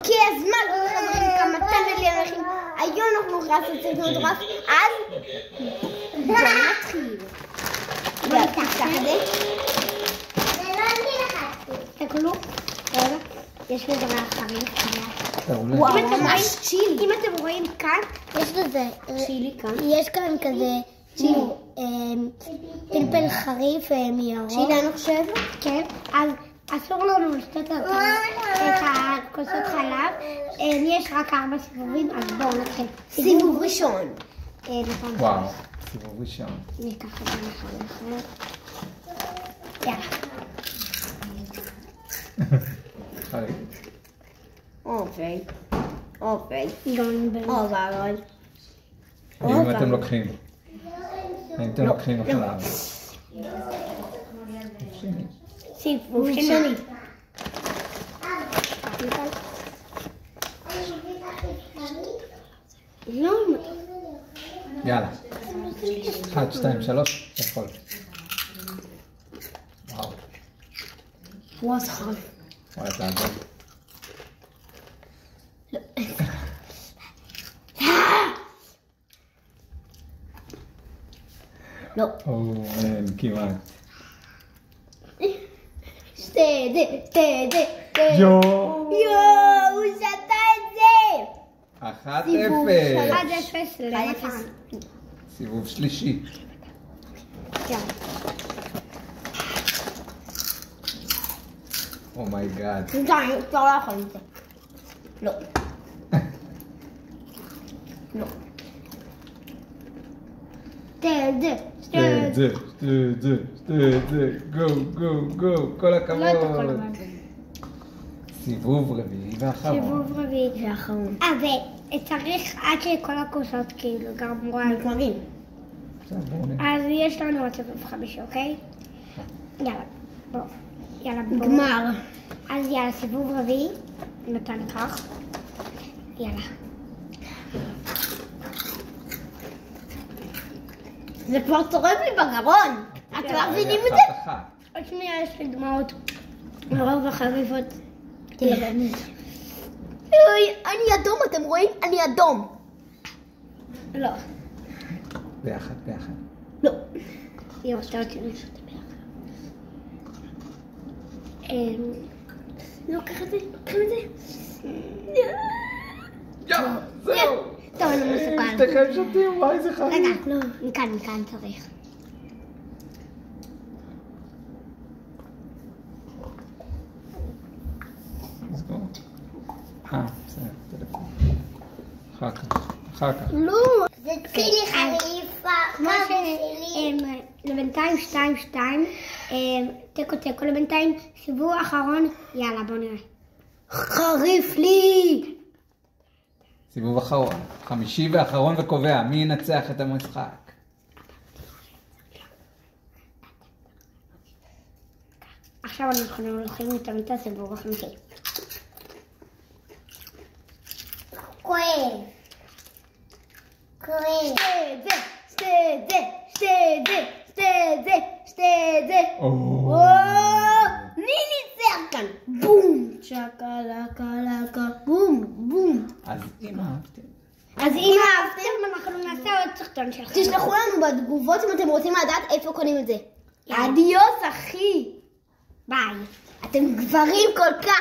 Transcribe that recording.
כי הזמן חברים כמה תן לי אנשים. היום אנחנו נכנסים לצד מטורף, אז בואו נתחיל. בואו נפתח את זה. זה לא אני לחצתי. תקלו. רגע. יש לזה מאחרים. וואו, ממש צ'ילי. אם אתם רואים כאן, יש לזה צ'ילי כאן. יש כאן כזה צ'ילי. פלפל חריף מירוק. צ'ילי אני חושב? כן. אז אסור לנו לשתות את הכוסות חלב. יש רק 4 סיבובים, אז בואו נתחיל. סיבוב ראשון. וואו, סיבוב ראשון. ניקח את זה אחר. יאללה. חריף. אוקיי. אוקיי. אם אתם לוקחים. אם אתם לוקחים החלב. סיבוב שני. יאללה. 1, 2, 3, יכול. וואו. וואו, זה חריף. וואי, זה עגול. לא. אין, כמעט. שתה זה. יואו. הוא שתה את זה. 1-0. סיבוב שלישי. אומייגאד. די, אתה לא יכול את זה. לא. לא. שתה את זה. גו. כל הכבוד. סיבוב רביעי ואחרון. וצריך עד שכל הכוסות כאילו גמרו נגמרים. אז יש לנו עוד סיבוב 5, אוקיי? יאללה, בוא. גמר. אז יאללה, סיבוב רביעי. נתן כך. יאללה. זה כבר צורב לי בגרון. אתם לא מבינים את זה? עוד שנייה יש לי דמעות. מרוב החריפות. אני אדום, אתם רואים? אני אדום. לא. ביחד. לא. יואו, אתה רוצה לעשות את זה ביחד. לא, קח את זה. זהו. טוב, אני מסוכן. שתיכם שותים, וואי זה חריף. רגע, לא, מכאן צריך. בסדר, טלפון. אחר כך. לא. זה צילי חריפה. מה שלי? לבינתיים 2-2. תיקו לבינתיים. סיבוב האחרון. יאללה, בוא נראה. חריף לי. סיבוב אחרון. חמישי ואחרון וקובע. מי ינצח את המשחק? עכשיו אנחנו הולכים את הסיבוב החמישי. כואב. שתה זה. מי ניצח כאן? בום. שקלקלקה. בום. אז אם אהבתם. אנחנו נעשה עוד סרטון שלכם. תשלחו לנו בתגובות אם אתם רוצים לדעת איפה קונים את זה. אדיוס אחי. ביי. אתם גברים כל כך.